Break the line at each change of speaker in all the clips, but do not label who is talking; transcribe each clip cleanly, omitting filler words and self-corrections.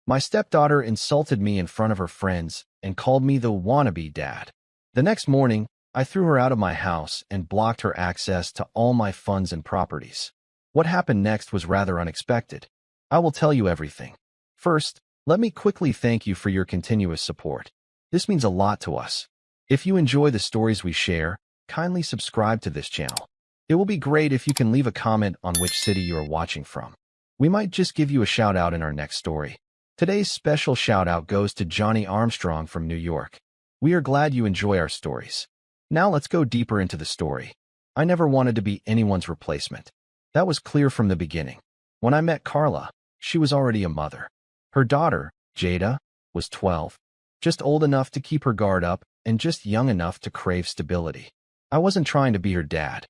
My stepdaughter insulted me in front of her friends and called me the wannabe dad. The next morning, I threw her out of my house and blocked her access to all my funds and properties. What happened next was rather unexpected. I will tell you everything. First, let me quickly thank you for your continuous support. This means a lot to us. If you enjoy the stories we share, kindly subscribe to this channel. It will be great if you can leave a comment on which city you are watching from. We might just give you a shout out in our next story. Today's special shout out goes to Johnny Armstrong from New York. We are glad you enjoy our stories. Now let's go deeper into the story. I never wanted to be anyone's replacement. That was clear from the beginning. When I met Carla, she was already a mother. Her daughter, Jada, was 12, just old enough to keep her guard up and just young enough to crave stability. I wasn't trying to be her dad.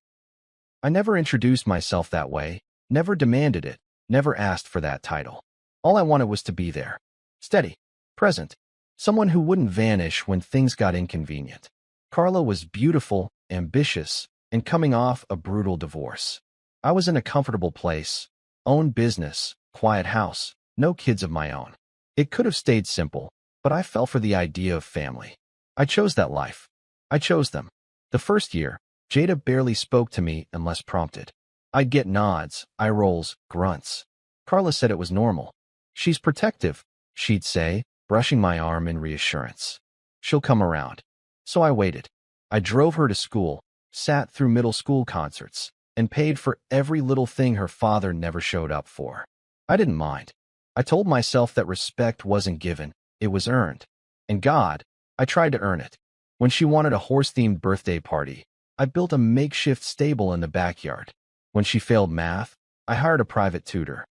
I never introduced myself that way, never demanded it, never asked for that title. All I wanted was to be there. Steady, present, someone who wouldn't vanish when things got inconvenient. Carla was beautiful, ambitious, and coming off a brutal divorce. I was in a comfortable place, own business, quiet house, no kids of my own. It could have stayed simple, but I fell for the idea of family. I chose that life. I chose them. The first year, Jada barely spoke to me unless prompted. I'd get nods, eye rolls, grunts. Carla said it was normal. She's protective, she'd say, brushing my arm in reassurance. She'll come around. So I waited. I drove her to school, sat through middle school concerts, and paid for every little thing her father never showed up for. I didn't mind. I told myself that respect wasn't given, it was earned. And God, I tried to earn it. When she wanted a horse-themed birthday party, I built a makeshift stable in the backyard. When she failed math, I hired a private tutor.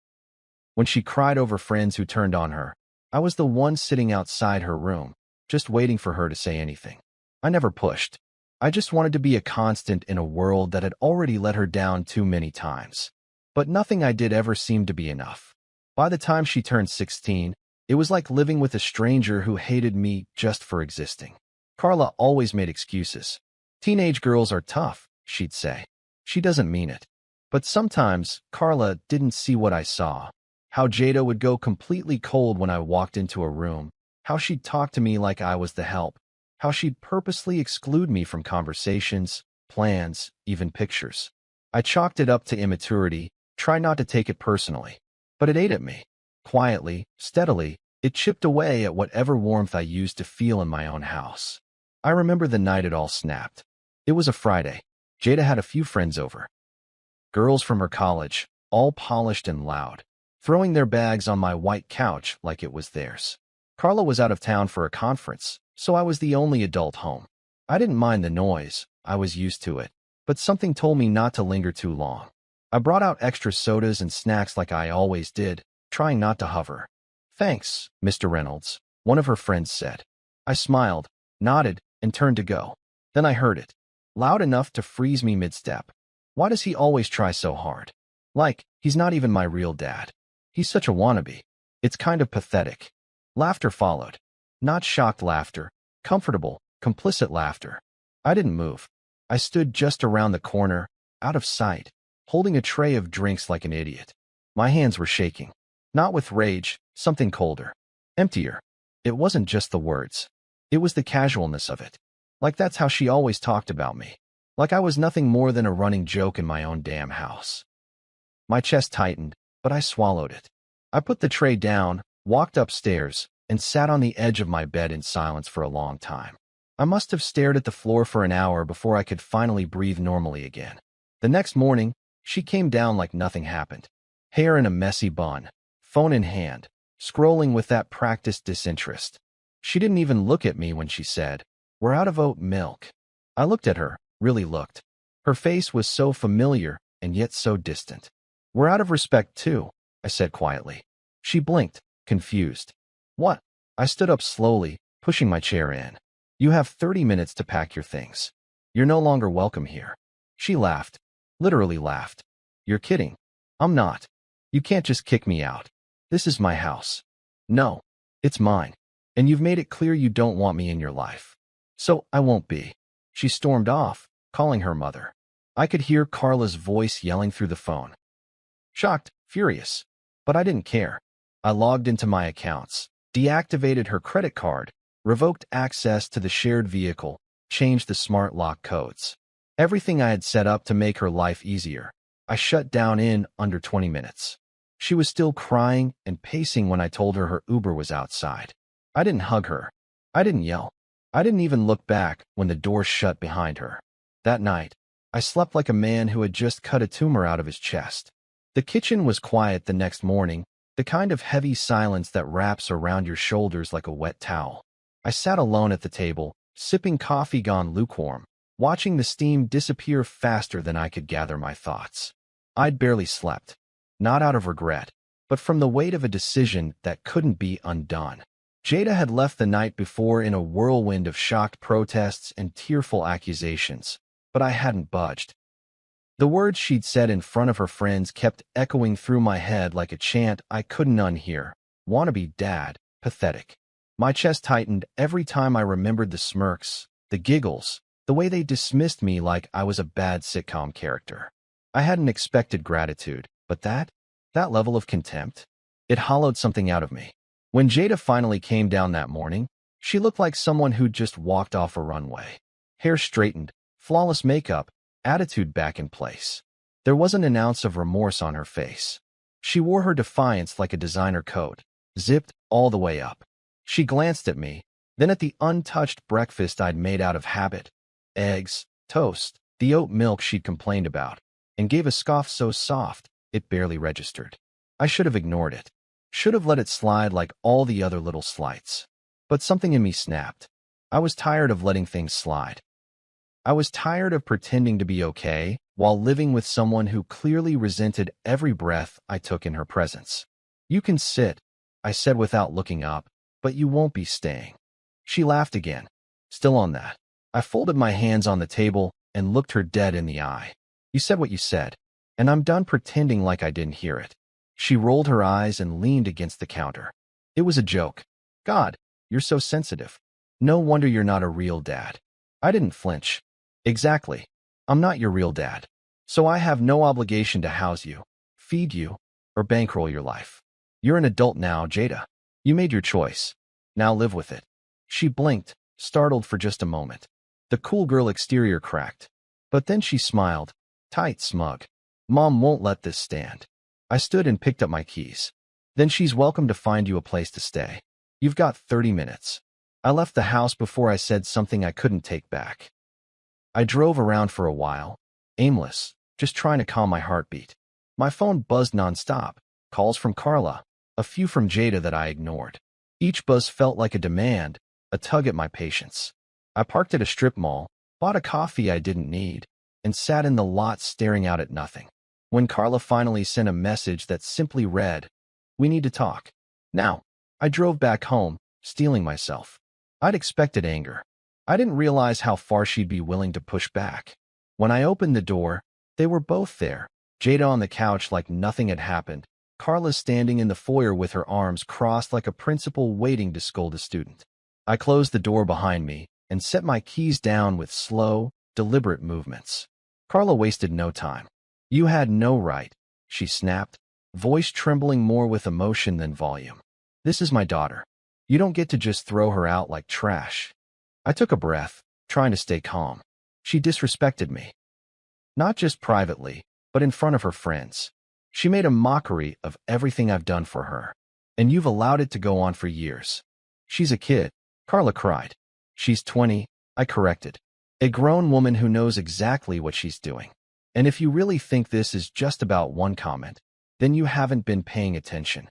When she cried over friends who turned on her, I was the one sitting outside her room, just waiting for her to say anything. I never pushed. I just wanted to be a constant in a world that had already let her down too many times. But nothing I did ever seemed to be enough. By the time she turned 16, it was like living with a stranger who hated me just for existing. Carla always made excuses. Teenage girls are tough, she'd say. She doesn't mean it. But sometimes, Carla didn't see what I saw. How Jada would go completely cold when I walked into a room. How she'd talk to me like I was the help. How she'd purposely exclude me from conversations, plans, even pictures. I chalked it up to immaturity, tried not to take it personally. But it ate at me. Quietly, steadily, it chipped away at whatever warmth I used to feel in my own house. I remember the night it all snapped. It was a Friday. Jada had a few friends over. Girls from her college, all polished and loud, throwing their bags on my white couch like it was theirs. Carla was out of town for a conference, so I was the only adult home. I didn't mind the noise, I was used to it, but something told me not to linger too long. I brought out extra sodas and snacks like I always did, trying not to hover. "Thanks, Mr. Reynolds," one of her friends said. I smiled, nodded, and turned to go. Then I heard it, loud enough to freeze me mid-step. Why does he always try so hard? Like, he's not even my real dad. He's such a wannabe. It's kind of pathetic. Laughter followed. Not shocked laughter, comfortable, complicit laughter. I didn't move. I stood just around the corner, out of sight, holding a tray of drinks like an idiot. My hands were shaking. Not with rage, something colder. Emptier. It wasn't just the words. It was the casualness of it. Like that's how she always talked about me. Like I was nothing more than a running joke in my own damn house. My chest tightened, but I swallowed it. I put the tray down, walked upstairs, and sat on the edge of my bed in silence for a long time. I must have stared at the floor for an hour before I could finally breathe normally again. The next morning, she came down like nothing happened. Hair in a messy bun, phone in hand, scrolling with that practiced disinterest. She didn't even look at me when she said, "We're out of oat milk." I looked at her, really looked. Her face was so familiar and yet so distant. "We're out of respect too," I said quietly. She blinked, confused. "What?" I stood up slowly, pushing my chair in. "You have 30 minutes to pack your things. You're no longer welcome here." She laughed, literally laughed. "You're kidding." "I'm not. You can't just kick me out. This is my house." "No, it's mine. And you've made it clear you don't want me in your life. So I won't be." She stormed off, calling her mother. I could hear Carla's voice yelling through the phone. Shocked, furious. But I didn't care. I logged into my accounts, deactivated her credit card, revoked access to the shared vehicle, changed the smart lock codes. Everything I had set up to make her life easier. I shut down in under 20 minutes. She was still crying and pacing when I told her Uber was outside. I didn't hug her. I didn't yell. I didn't even look back when the door shut behind her. That night, I slept like a man who had just cut a tumor out of his chest. The kitchen was quiet the next morning, the kind of heavy silence that wraps around your shoulders like a wet towel. I sat alone at the table, sipping coffee gone lukewarm, watching the steam disappear faster than I could gather my thoughts. I'd barely slept, not out of regret, but from the weight of a decision that couldn't be undone. Jada had left the night before in a whirlwind of shocked protests and tearful accusations, but I hadn't budged. The words she'd said in front of her friends kept echoing through my head like a chant I couldn't unhear. Wannabe dad, pathetic. My chest tightened every time I remembered the smirks, the giggles, the way they dismissed me like I was a bad sitcom character. I hadn't expected gratitude, but that level of contempt, it hollowed something out of me. When Jada finally came down that morning, she looked like someone who'd just walked off a runway. Hair straightened, flawless makeup, attitude back in place. There wasn't an ounce of remorse on her face. She wore her defiance like a designer coat, zipped all the way up. She glanced at me, then at the untouched breakfast I'd made out of habit, eggs, toast, the oat milk she'd complained about, and gave a scoff so soft it barely registered. I should have ignored it. Should have let it slide like all the other little slights. But something in me snapped. I was tired of letting things slide. I was tired of pretending to be okay while living with someone who clearly resented every breath I took in her presence. You can sit, I said without looking up, but you won't be staying. She laughed again. Still on that. I folded my hands on the table and looked her dead in the eye. You said what you said, and I'm done pretending like I didn't hear it. She rolled her eyes and leaned against the counter. It was a joke. God, you're so sensitive. No wonder you're not a real dad. I didn't flinch. Exactly. I'm not your real dad. So I have no obligation to house you, feed you, or bankroll your life. You're an adult now, Jada. You made your choice. Now live with it. She blinked, startled for just a moment. The cool girl exterior cracked. But then she smiled, tight, smug. Mom won't let this stand. I stood and picked up my keys. Then she's welcome to find you a place to stay. You've got 30 minutes. I left the house before I said something I couldn't take back. I drove around for a while, aimless, just trying to calm my heartbeat. My phone buzzed nonstop, calls from Carla, a few from Jada that I ignored. Each buzz felt like a demand, a tug at my patience. I parked at a strip mall, bought a coffee I didn't need, and sat in the lot staring out at nothing. When Carla finally sent a message that simply read, "We need to talk now," I drove back home, steeling myself. I'd expected anger. I didn't realize how far she'd be willing to push back. When I opened the door, they were both there, Jada on the couch like nothing had happened, Carla standing in the foyer with her arms crossed like a principal waiting to scold a student. I closed the door behind me and set my keys down with slow, deliberate movements. Carla wasted no time. You had no right, she snapped, voice trembling more with emotion than volume. This is my daughter. You don't get to just throw her out like trash. I took a breath, trying to stay calm. She disrespected me. Not just privately, but in front of her friends. She made a mockery of everything I've done for her. And you've allowed it to go on for years. She's a kid, Carla cried. She's 20, I corrected. A grown woman who knows exactly what she's doing. And if you really think this is just about one comment, then you haven't been paying attention.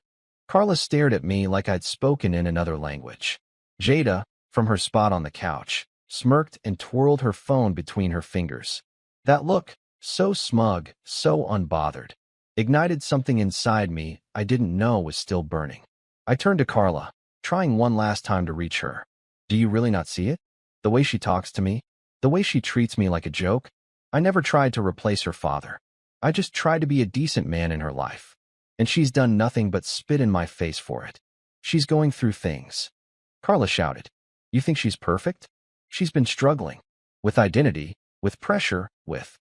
Carla stared at me like I'd spoken in another language. Jada, from her spot on the couch, smirked and twirled her phone between her fingers. That look, so smug, so unbothered, ignited something inside me I didn't know was still burning. I turned to Carla, trying one last time to reach her. Do you really not see it? The way she talks to me? The way she treats me like a joke? I never tried to replace her father. I just tried to be a decent man in her life. And she's done nothing but spit in my face for it. She's going through things. Carla shouted. You think she's perfect? She's been struggling. With identity, with pressure, with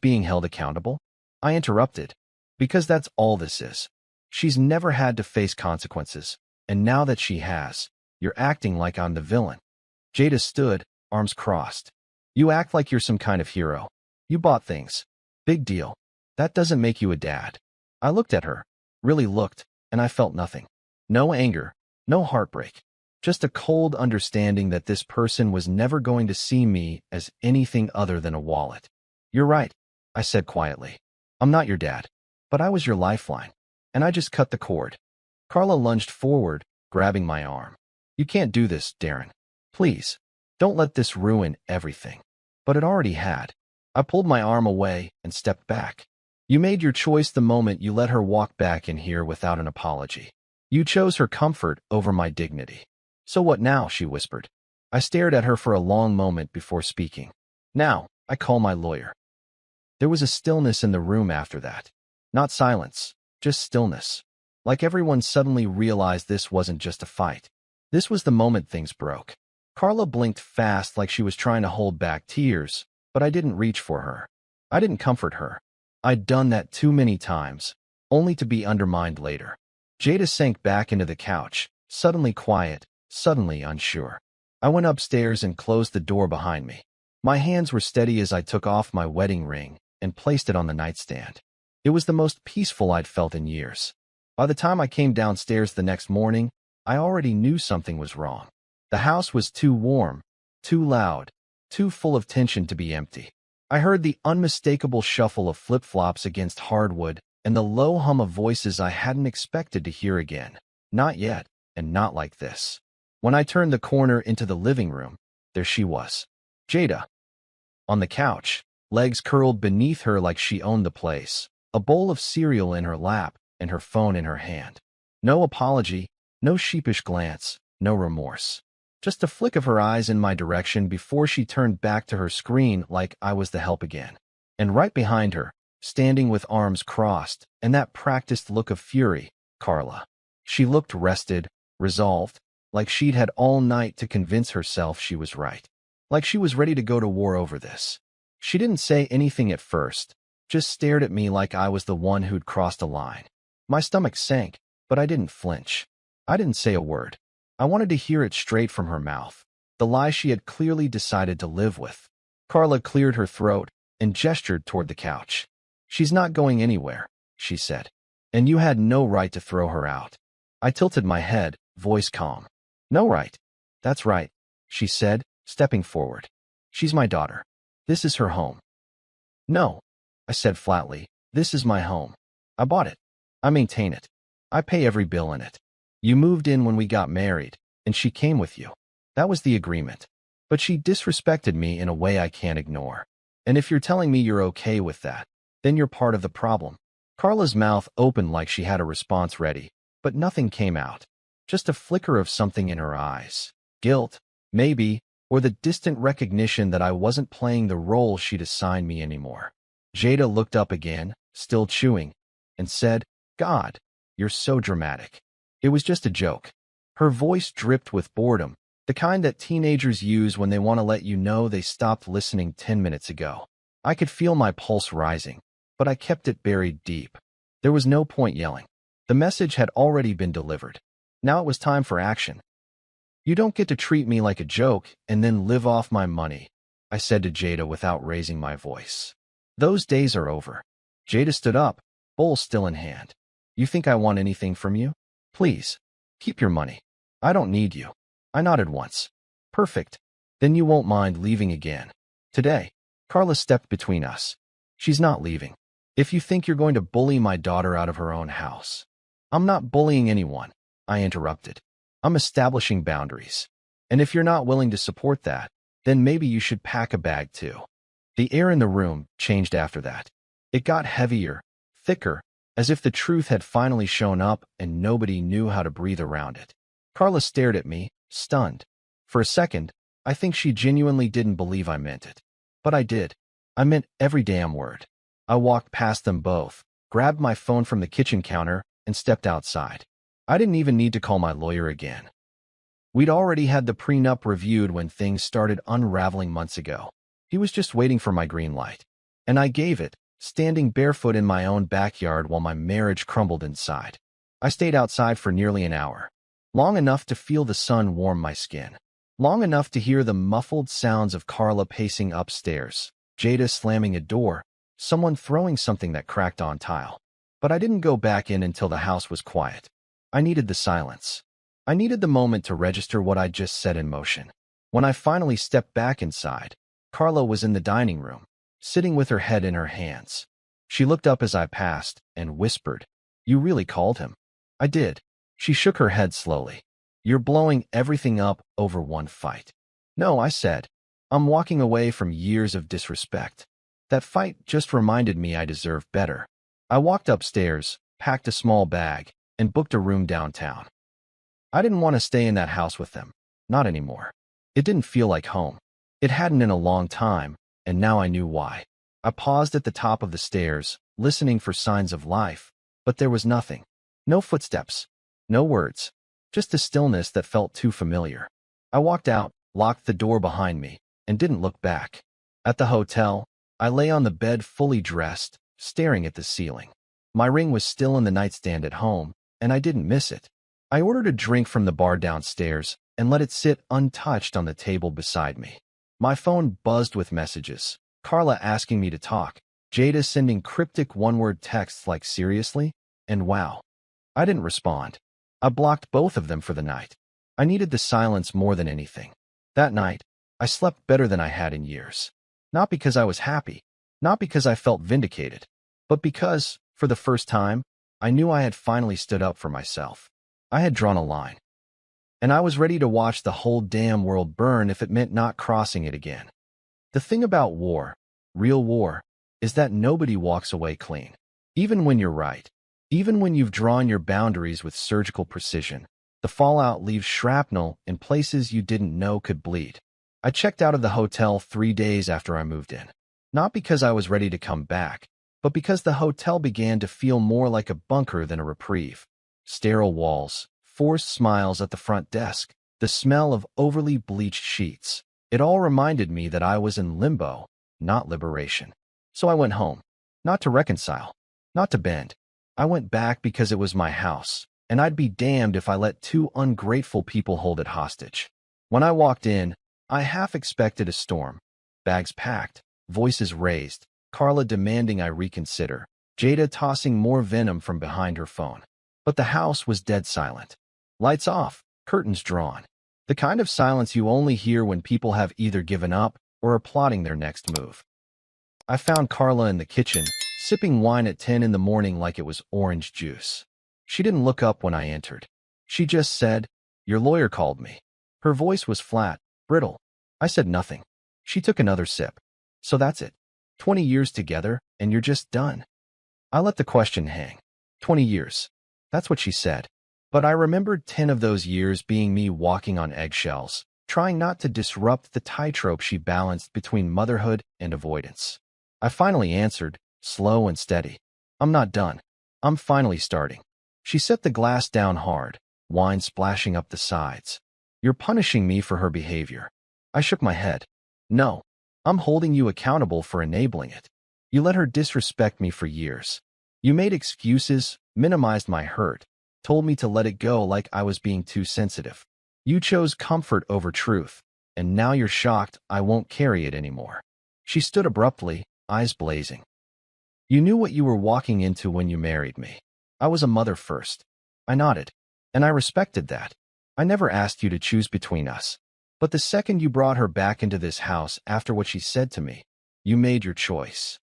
being held accountable? I interrupted. Because that's all this is. She's never had to face consequences, and now that she has, you're acting like I'm the villain. Jada stood, arms crossed. You act like you're some kind of hero. You bought things. Big deal. That doesn't make you a dad. I looked at her, really looked, and I felt nothing. No anger, no heartbreak. Just a cold understanding that this person was never going to see me as anything other than a wallet. You're right, I said quietly. I'm not your dad, but I was your lifeline, and I just cut the cord. Carla lunged forward, grabbing my arm. You can't do this, Darren. Please, don't let this ruin everything. But it already had. I pulled my arm away and stepped back. You made your choice the moment you let her walk back in here without an apology. You chose her comfort over my dignity. So what now? She whispered. I stared at her for a long moment before speaking. Now, I call my lawyer. There was a stillness in the room after that. Not silence, just stillness. Like everyone suddenly realized this wasn't just a fight. This was the moment things broke. Carla blinked fast like she was trying to hold back tears, but I didn't reach for her. I didn't comfort her. I'd done that too many times, only to be undermined later. Jada sank back into the couch, suddenly quiet, suddenly unsure. I went upstairs and closed the door behind me. My hands were steady as I took off my wedding ring and placed it on the nightstand. It was the most peaceful I'd felt in years. By the time I came downstairs the next morning, I already knew something was wrong. The house was too warm, too loud, too full of tension to be empty. I heard the unmistakable shuffle of flip-flops against hardwood and the low hum of voices I hadn't expected to hear again. Not yet, and not like this. When I turned the corner into the living room, there she was. Jada. On the couch, legs curled beneath her like she owned the place, a bowl of cereal in her lap and her phone in her hand. No apology, no sheepish glance, no remorse. Just a flick of her eyes in my direction before she turned back to her screen like I was the help again. And right behind her, standing with arms crossed and that practiced look of fury, Carla. She looked rested, resolved, like she'd had all night to convince herself she was right. Like she was ready to go to war over this. She didn't say anything at first, just stared at me like I was the one who'd crossed a line. My stomach sank, but I didn't flinch. I didn't say a word. I wanted to hear it straight from her mouth, the lie she had clearly decided to live with. Carla cleared her throat and gestured toward the couch. She's not going anywhere, she said. And you had no right to throw her out. I tilted my head, voice calm. No right. That's right, she said, stepping forward. She's my daughter. This is her home. No, I said flatly, this is my home. I bought it. I maintain it. I pay every bill in it. You moved in when we got married, and she came with you. That was the agreement. But she disrespected me in a way I can't ignore. And if you're telling me you're okay with that, then you're part of the problem. Carla's mouth opened like she had a response ready, but nothing came out. Just a flicker of something in her eyes. Guilt, maybe, or the distant recognition that I wasn't playing the role she'd assigned me anymore. Jada looked up again, still chewing, and said, God, you're so dramatic. It was just a joke. Her voice dripped with boredom, the kind that teenagers use when they want to let you know they stopped listening 10 minutes ago. I could feel my pulse rising, but I kept it buried deep. There was no point yelling. The message had already been delivered. Now it was time for action. You don't get to treat me like a joke and then live off my money, I said to Jada without raising my voice. Those days are over. Jada stood up, bowl still in hand. You think I want anything from you? Please, keep your money. I don't need you. I nodded once. Perfect. Then you won't mind leaving again. Today. Carla stepped between us. She's not leaving. If you think you're going to bully my daughter out of her own house. I'm not bullying anyone, I interrupted. I'm establishing boundaries. And if you're not willing to support that, then maybe you should pack a bag too. The air in the room changed after that. It got heavier, thicker, as if the truth had finally shown up and nobody knew how to breathe around it. Carla stared at me, stunned. For a second, I think she genuinely didn't believe I meant it. But I did. I meant every damn word. I walked past them both, grabbed my phone from the kitchen counter, and stepped outside. I didn't even need to call my lawyer again. We'd already had the prenup reviewed when things started unraveling months ago. He was just waiting for my green light. And I gave it, standing barefoot in my own backyard while my marriage crumbled inside. I stayed outside for nearly an hour, long enough to feel the sun warm my skin, long enough to hear the muffled sounds of Carla pacing upstairs, Jada slamming a door, someone throwing something that cracked on tile. But I didn't go back in until the house was quiet. I needed the silence. I needed the moment to register what I'd just set in motion. When I finally stepped back inside, Carla was in the dining room, sitting with her head in her hands. She looked up as I passed and whispered, "You really called him?" I did. She shook her head slowly. "You're blowing everything up over one fight." "No," I said. "I'm walking away from years of disrespect. That fight just reminded me I deserve better." I walked upstairs, packed a small bag, and booked a room downtown. I didn't want to stay in that house with them. Not anymore. It didn't feel like home. It hadn't in a long time, and now I knew why. I paused at the top of the stairs, listening for signs of life, but there was nothing. No footsteps. No words. Just a stillness that felt too familiar. I walked out, locked the door behind me, and didn't look back. At the hotel, I lay on the bed fully dressed, staring at the ceiling. My ring was still in the nightstand at home, and I didn't miss it. I ordered a drink from the bar downstairs and let it sit untouched on the table beside me. My phone buzzed with messages. Carla asking me to talk, Jada sending cryptic one-word texts like "seriously?" and "wow." I didn't respond. I blocked both of them for the night. I needed the silence more than anything. That night, I slept better than I had in years. Not because I was happy, not because I felt vindicated, but because, for the first time, I knew I had finally stood up for myself. I had drawn a line. And I was ready to watch the whole damn world burn if it meant not crossing it again. The thing about war, real war, is that nobody walks away clean. Even when you're right. Even when you've drawn your boundaries with surgical precision, the fallout leaves shrapnel in places you didn't know could bleed. I checked out of the hotel 3 days after I moved in. Not because I was ready to come back, but because the hotel began to feel more like a bunker than a reprieve. Sterile walls, forced smiles at the front desk, the smell of overly bleached sheets. It all reminded me that I was in limbo, not liberation. So I went home. Not to reconcile. Not to bend. I went back because it was my house, and I'd be damned if I let two ungrateful people hold it hostage. When I walked in, I half expected a storm. Bags packed, voices raised, Carla demanding I reconsider, Jada tossing more venom from behind her phone. But the house was dead silent. Lights off, curtains drawn. The kind of silence you only hear when people have either given up or are plotting their next move. I found Carla in the kitchen, sipping wine at 10 in the morning like it was orange juice. She didn't look up when I entered. She just said, "Your lawyer called me." Her voice was flat, brittle. I said nothing. She took another sip. "So that's it. 20 years together, and you're just done?" I let the question hang. 20 years. That's what she said. But I remembered 10 of those years being me walking on eggshells, trying not to disrupt the tightrope she balanced between motherhood and avoidance. I finally answered, slow and steady, "I'm not done. I'm finally starting." She set the glass down hard, wine splashing up the sides. "You're punishing me for her behavior." I shook my head. "No, I'm holding you accountable for enabling it. You let her disrespect me for years. You made excuses, minimized my hurt, told me to let it go like I was being too sensitive. You chose comfort over truth, and now you're shocked I won't carry it anymore." She stood abruptly, eyes blazing. "You knew what you were walking into when you married me. I was a mother first." I nodded, and I respected that. "I never asked you to choose between us. But the second you brought her back into this house after what she said to me, you made your choice."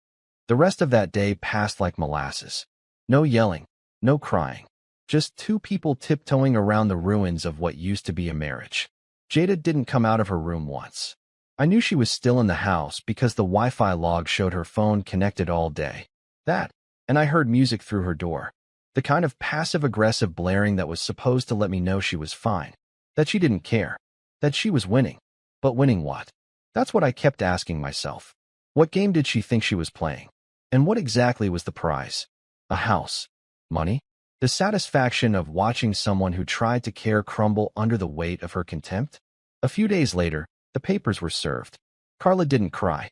The rest of that day passed like molasses. No yelling, no crying. Just two people tiptoeing around the ruins of what used to be a marriage. Jada didn't come out of her room once. I knew she was still in the house because the Wi-Fi log showed her phone connected all day. That, and I heard music through her door. The kind of passive-aggressive blaring that was supposed to let me know she was fine. That she didn't care. That she was winning. But winning what? That's what I kept asking myself. What game did she think she was playing? And what exactly was the prize? A house? Money? The satisfaction of watching someone who tried to care crumble under the weight of her contempt? A few days later, the papers were served. Carla didn't cry.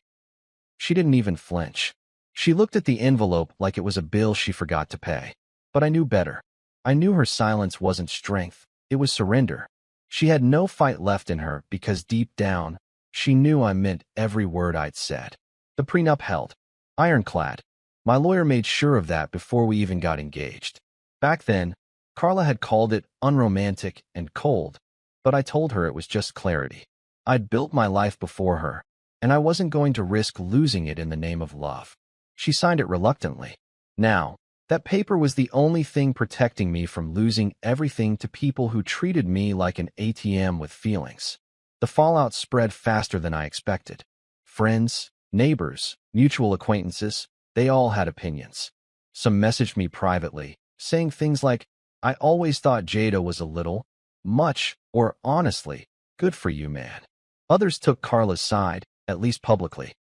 She didn't even flinch. She looked at the envelope like it was a bill she forgot to pay. But I knew better. I knew her silence wasn't strength, it was surrender. She had no fight left in her because deep down, she knew I meant every word I'd said. The prenup held. Ironclad. My lawyer made sure of that before we even got engaged. Back then, Carla had called it unromantic and cold, but I told her it was just clarity. I'd built my life before her, and I wasn't going to risk losing it in the name of love. She signed it reluctantly. Now, that paper was the only thing protecting me from losing everything to people who treated me like an ATM with feelings. The fallout spread faster than I expected. Friends, neighbors, mutual acquaintances, they all had opinions. Some messaged me privately, saying things like, "I always thought Jada was a little, much, or honestly, good for you, man." Others took Carla's side, at least publicly.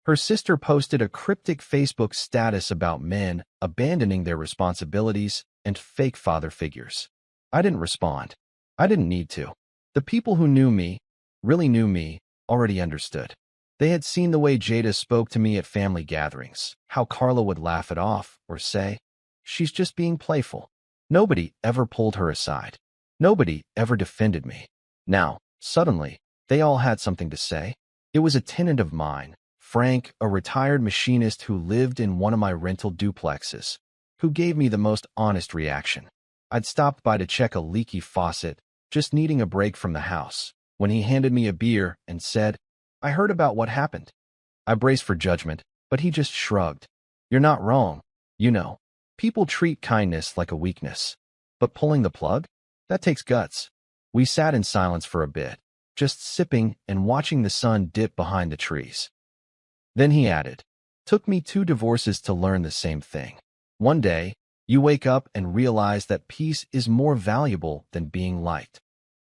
Her sister posted a cryptic Facebook status about men abandoning their responsibilities and fake father figures. I didn't respond. I didn't need to. The people who knew me, really knew me, already understood. They had seen the way Jada spoke to me at family gatherings, how Carla would laugh it off or say, "She's just being playful." Nobody ever pulled her aside. Nobody ever defended me. Now, suddenly, they all had something to say. It was a tenant of mine, Frank, a retired machinist who lived in one of my rental duplexes, who gave me the most honest reaction. I'd stopped by to check a leaky faucet, just needing a break from the house, when he handed me a beer and said, "I heard about what happened." I braced for judgment, but he just shrugged. "You're not wrong. You know, people treat kindness like a weakness. But pulling the plug? That takes guts." We sat in silence for a bit, just sipping and watching the sun dip behind the trees. Then he added, "Took me 2 divorces to learn the same thing. One day, you wake up and realize that peace is more valuable than being liked."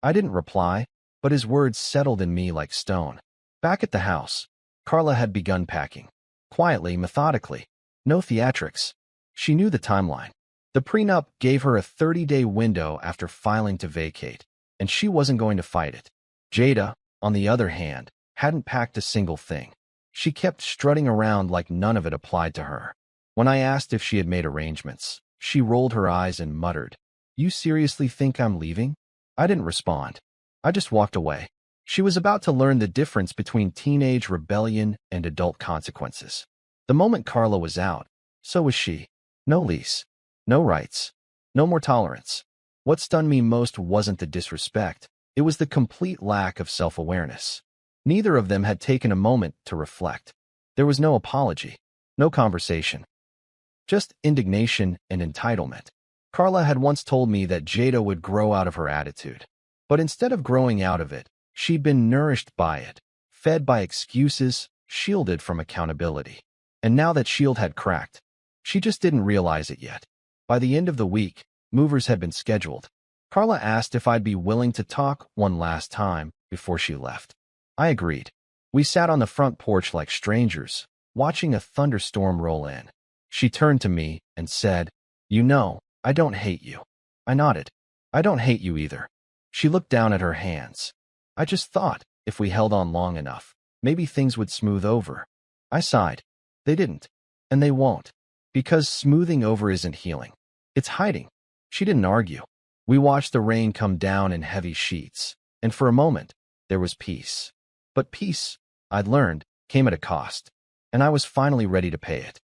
I didn't reply, but his words settled in me like stone. Back at the house, Carla had begun packing. Quietly, methodically. No theatrics. She knew the timeline. The prenup gave her a 30-day window after filing to vacate, and she wasn't going to fight it. Jada, on the other hand, hadn't packed a single thing. She kept strutting around like none of it applied to her. When I asked if she had made arrangements, she rolled her eyes and muttered, "You seriously think I'm leaving?" I didn't respond. I just walked away. She was about to learn the difference between teenage rebellion and adult consequences. The moment Carla was out, so was she. No lease. No rights. No more tolerance. What stunned me most wasn't the disrespect. It was the complete lack of self-awareness. Neither of them had taken a moment to reflect. There was no apology, no conversation. Just indignation and entitlement. Carla had once told me that Jada would grow out of her attitude. But instead of growing out of it, she'd been nourished by it, fed by excuses, shielded from accountability. And now that shield had cracked, she just didn't realize it yet. By the end of the week, movers had been scheduled. Carla asked if I'd be willing to talk one last time before she left. I agreed. We sat on the front porch like strangers, watching a thunderstorm roll in. She turned to me and said, "You know, I don't hate you." I nodded. "I don't hate you either." She looked down at her hands. "I just thought, if we held on long enough, maybe things would smooth over." I sighed. They didn't. And they won't. Because smoothing over isn't healing. It's hiding. She didn't argue. We watched the rain come down in heavy sheets, and for a moment, there was peace. But peace, I'd learned, came at a cost, and I was finally ready to pay it.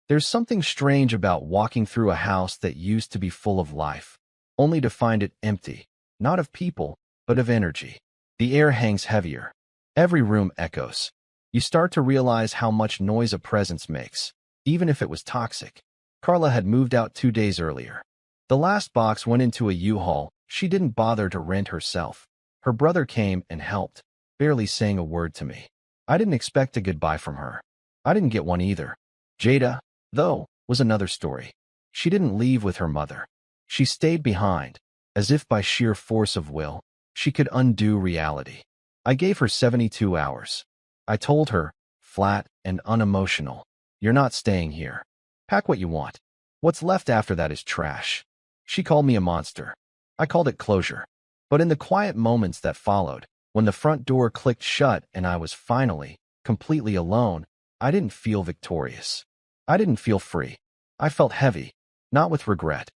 There's something strange about walking through a house that used to be full of life, only to find it empty, not of people, but of energy. The air hangs heavier. Every room echoes. You start to realize how much noise a presence makes, even if it was toxic. Carla had moved out 2 days earlier. The last box went into a U-Haul she didn't bother to rent herself. Her brother came and helped, barely saying a word to me. I didn't expect a goodbye from her. I didn't get one either. Jada, though, was another story. She didn't leave with her mother. She stayed behind, as if by sheer force of will, she could undo reality. I gave her 72 hours. I told her, flat and unemotional, "You're not staying here. Pack what you want. What's left after that is trash." She called me a monster. I called it closure. But in the quiet moments that followed, when the front door clicked shut and I was finally, completely alone, I didn't feel victorious. I didn't feel free. I felt heavy, not with regret,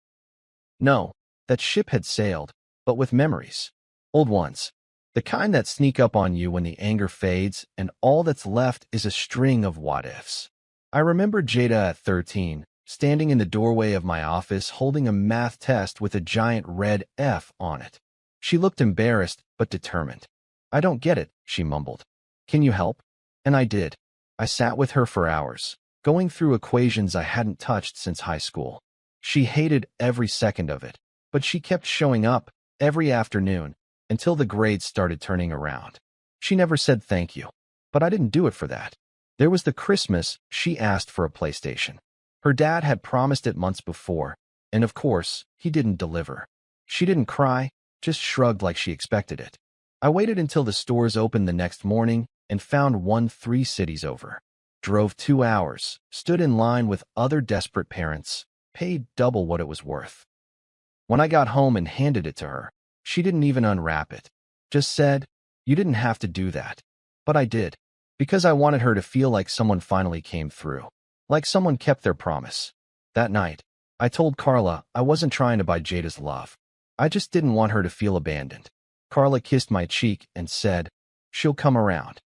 No, that ship had sailed, but with memories. Old ones. The kind that sneak up on you when the anger fades and all that's left is a string of what-ifs. I remember Jada at 13, standing in the doorway of my office holding a math test with a giant red F on it. She looked embarrassed but determined. "I don't get it," she mumbled. "Can you help?" And I did. I sat with her for hours, going through equations I hadn't touched since high school. She hated every second of it, but she kept showing up every afternoon until the grades started turning around. She never said thank you, but I didn't do it for that. There was the Christmas she asked for a PlayStation. Her dad had promised it months before, and of course, he didn't deliver. She didn't cry, just shrugged like she expected it. I waited until the stores opened the next morning and found one 3 cities over. Drove 2 hours, stood in line with other desperate parents, paid double what it was worth. When I got home and handed it to her, she didn't even unwrap it. Just said, "You didn't have to do that." But I did, because I wanted her to feel like someone finally came through, like someone kept their promise. That night, I told Carla I wasn't trying to buy Jada's love. I just didn't want her to feel abandoned. Carla kissed my cheek and said, "She'll come around."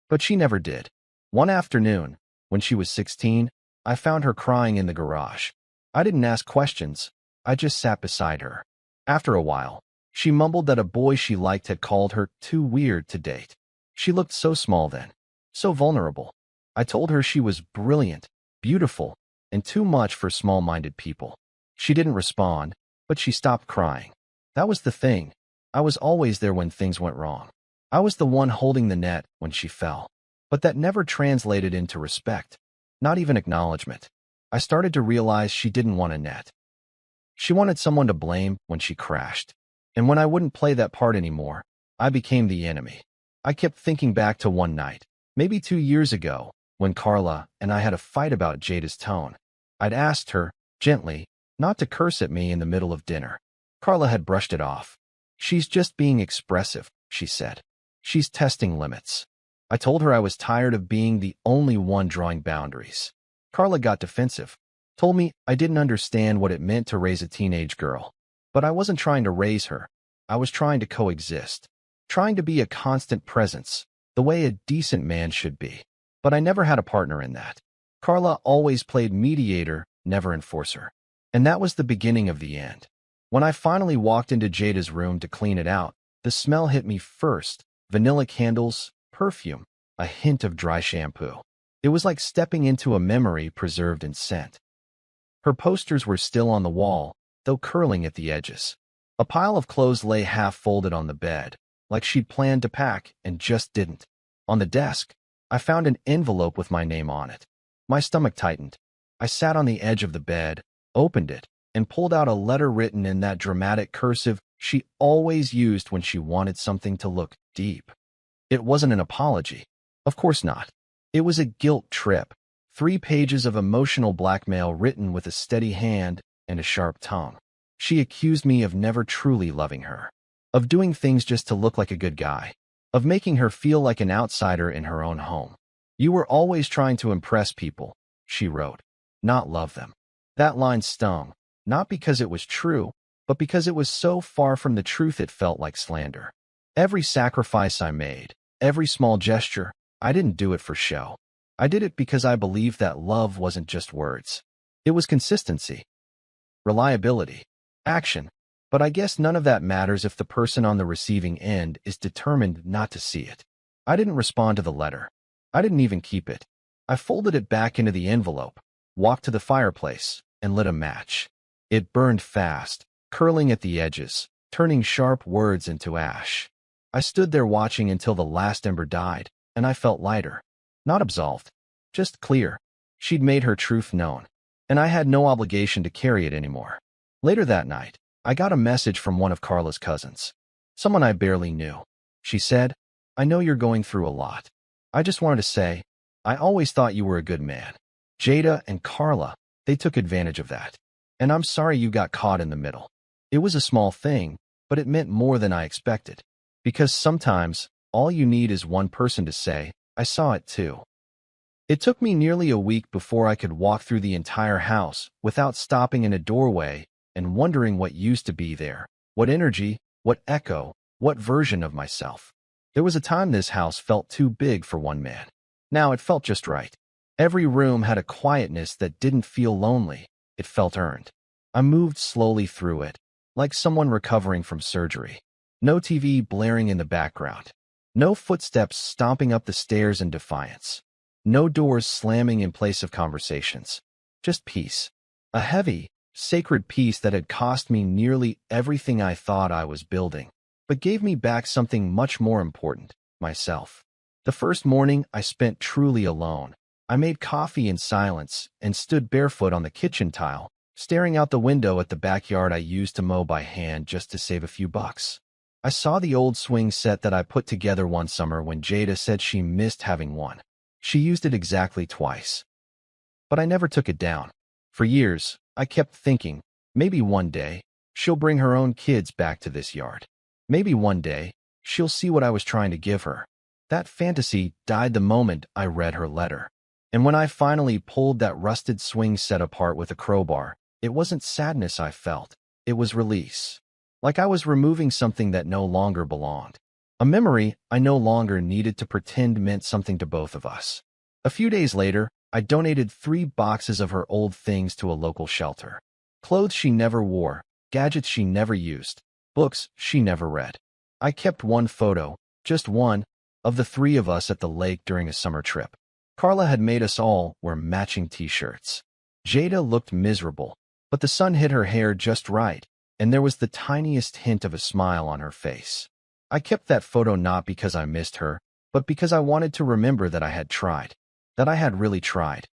But she never did. One afternoon, when she was 16, I found her crying in the garage. I didn't ask questions. I just sat beside her. After a while, she mumbled that a boy she liked had called her too weird to date. She looked so small then, so vulnerable. I told her she was brilliant, beautiful, and too much for small-minded people. She didn't respond, but she stopped crying. That was the thing. I was always there when things went wrong. I was the one holding the net when she fell. But that never translated into respect, not even acknowledgement. I started to realize she didn't want a net. She wanted someone to blame when she crashed. And when I wouldn't play that part anymore, I became the enemy. I kept thinking back to one night, maybe 2 years ago, when Carla and I had a fight about Jada's tone. I'd asked her, gently, not to curse at me in the middle of dinner. Carla had brushed it off. "She's just being expressive," she said. "She's testing limits." I told her I was tired of being the only one drawing boundaries. Carla got defensive, told me I didn't understand what it meant to raise a teenage girl. But I wasn't trying to raise her. I was trying to coexist, trying to be a constant presence, the way a decent man should be. But I never had a partner in that. Carla always played mediator, never enforcer. And that was the beginning of the end. When I finally walked into Jada's room to clean it out, the smell hit me first. Vanilla candles, perfume, a hint of dry shampoo. It was like stepping into a memory preserved in scent. Her posters were still on the wall, though curling at the edges. A pile of clothes lay half-folded on the bed, like she'd planned to pack and just didn't. On the desk, I found an envelope with my name on it. My stomach tightened. I sat on the edge of the bed, opened it, and pulled out a letter written in that dramatic cursive she always used when she wanted something to look deep. It wasn't an apology. Of course not. It was a guilt trip. 3 pages of emotional blackmail written with a steady hand and a sharp tongue. She accused me of never truly loving her, of doing things just to look like a good guy, of making her feel like an outsider in her own home. "You were always trying to impress people," she wrote, "not love them." That line stung, not because it was true, but because it was so far from the truth it felt like slander. Every sacrifice I made, every small gesture, I didn't do it for show. I did it because I believed that love wasn't just words. It was consistency, reliability, action. But I guess none of that matters if the person on the receiving end is determined not to see it. I didn't respond to the letter. I didn't even keep it. I folded it back into the envelope, walked to the fireplace, and lit a match. It burned fast, curling at the edges, turning sharp words into ash. I stood there watching until the last ember died, and I felt lighter. Not absolved, just clear. She'd made her truth known, and I had no obligation to carry it anymore. Later that night, I got a message from one of Carla's cousins, someone I barely knew. She said, "I know you're going through a lot. I just wanted to say, I always thought you were a good man. Jada and Carla, they took advantage of that. And I'm sorry you got caught in the middle." It was a small thing, but it meant more than I expected. Because sometimes, all you need is one person to say, "I saw it too." It took me nearly a week before I could walk through the entire house without stopping in a doorway and wondering what used to be there, what energy, what echo, what version of myself. There was a time this house felt too big for one man. Now it felt just right. Every room had a quietness that didn't feel lonely. It felt earned. I moved slowly through it, like someone recovering from surgery. No TV blaring in the background. No footsteps stomping up the stairs in defiance. No doors slamming in place of conversations. Just peace. A heavy, sacred peace that had cost me nearly everything I thought I was building, but gave me back something much more important, myself. The first morning I spent truly alone. I made coffee in silence and stood barefoot on the kitchen tile, staring out the window at the backyard I used to mow by hand just to save a few bucks. I saw the old swing set that I put together one summer when Jada said she missed having one. She used it exactly twice. But I never took it down. For years, I kept thinking, maybe one day, she'll bring her own kids back to this yard. Maybe one day, she'll see what I was trying to give her. That fantasy died the moment I read her letter. And when I finally pulled that rusted swing set apart with a crowbar, it wasn't sadness I felt. It was release. Like I was removing something that no longer belonged. A memory I no longer needed to pretend meant something to both of us. A few days later, I donated 3 boxes of her old things to a local shelter. Clothes she never wore, gadgets she never used, books she never read. I kept one photo, just one, of the 3 of us at the lake during a summer trip. Carla had made us all wear matching t-shirts. Jada looked miserable, but the sun hit her hair just right, and there was the tiniest hint of a smile on her face. I kept that photo not because I missed her, but because I wanted to remember that I had tried. That I had really tried.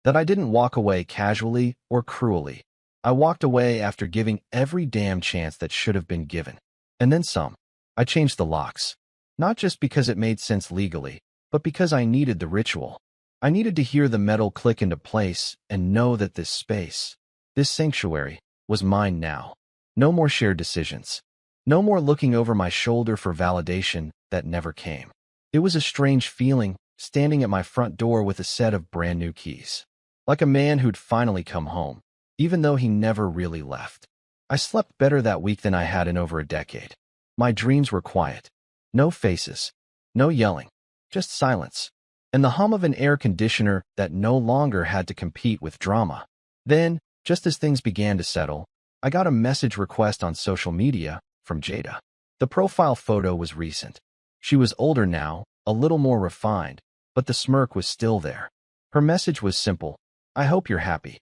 That I didn't walk away casually or cruelly. I walked away after giving every damn chance that should have been given. And then some. I changed the locks. Not just because it made sense legally, but because I needed the ritual. I needed to hear the metal click into place and know that this space, this sanctuary, was mine now. No more shared decisions. No more looking over my shoulder for validation that never came. It was a strange feeling, standing at my front door with a set of brand new keys. Like a man who'd finally come home, even though he never really left. I slept better that week than I had in over a decade. My dreams were quiet. No faces. No yelling. Just silence. And the hum of an air conditioner that no longer had to compete with drama. Then, just as things began to settle, I got a message request on social media from Jada. The profile photo was recent. She was older now, a little more refined, but the smirk was still there. Her message was simple. I hope you're happy.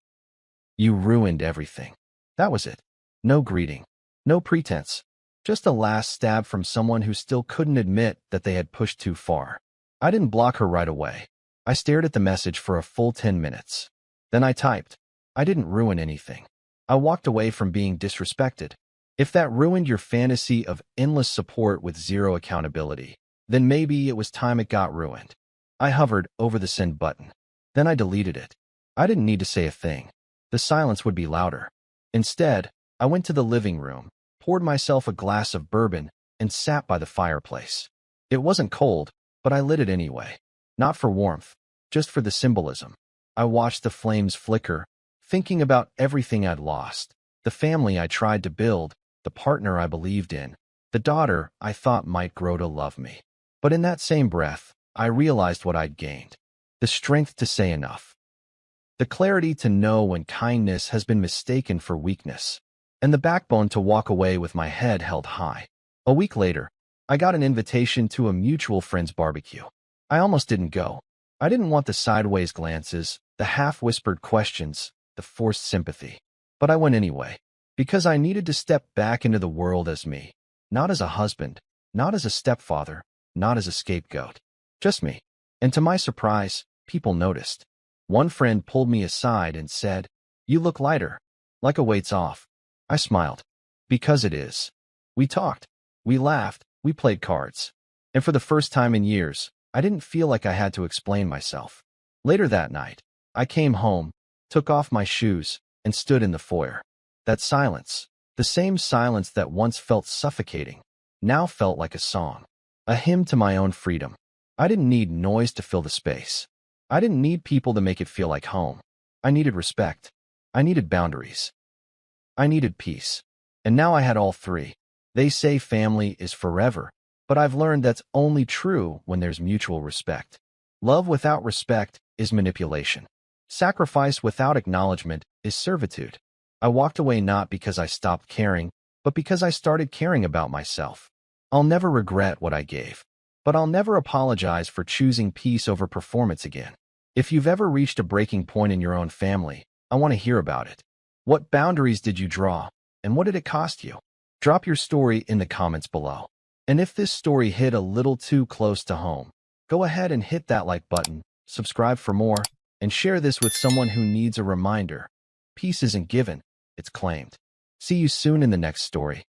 You ruined everything. That was it. No greeting. No pretense. Just a last stab from someone who still couldn't admit that they had pushed too far. I didn't block her right away. I stared at the message for a full 10 minutes. Then I typed. I didn't ruin anything. I walked away from being disrespected. If that ruined your fantasy of endless support with zero accountability, then maybe it was time it got ruined. I hovered over the send button. Then I deleted it. I didn't need to say a thing. The silence would be louder. Instead, I went to the living room, poured myself a glass of bourbon, and sat by the fireplace. It wasn't cold, but I lit it anyway. Not for warmth, just for the symbolism. I watched the flames flicker, thinking about everything I'd lost, the family I tried to build, the partner I believed in, the daughter I thought might grow to love me. But in that same breath, I realized what I'd gained. The strength to say enough. The clarity to know when kindness has been mistaken for weakness. And the backbone to walk away with my head held high. A week later, I got an invitation to a mutual friend's barbecue. I almost didn't go. I didn't want the sideways glances, the half-whispered questions, the forced sympathy. But I went anyway, because I needed to step back into the world as me. Not as a husband, not as a stepfather, not as a scapegoat. Just me. And to my surprise, people noticed. One friend pulled me aside and said, "You look lighter, like a weight's off." I smiled. Because it is. We talked. We laughed. We played cards. And for the first time in years, I didn't feel like I had to explain myself. Later that night, I came home, took off my shoes, and stood in the foyer. That silence, the same silence that once felt suffocating, now felt like a song. A hymn to my own freedom. I didn't need noise to fill the space. I didn't need people to make it feel like home. I needed respect. I needed boundaries. I needed peace. And now I had all three. They say family is forever, but I've learned that's only true when there's mutual respect. Love without respect is manipulation. Sacrifice without acknowledgement is servitude. I walked away not because I stopped caring, but because I started caring about myself. I'll never regret what I gave, but I'll never apologize for choosing peace over performance again. If you've ever reached a breaking point in your own family, I want to hear about it. What boundaries did you draw, and what did it cost you? Drop your story in the comments below. And if this story hit a little too close to home, go ahead and hit that like button, subscribe for more, and share this with someone who needs a reminder. Peace isn't given, it's claimed. See you soon in the next story.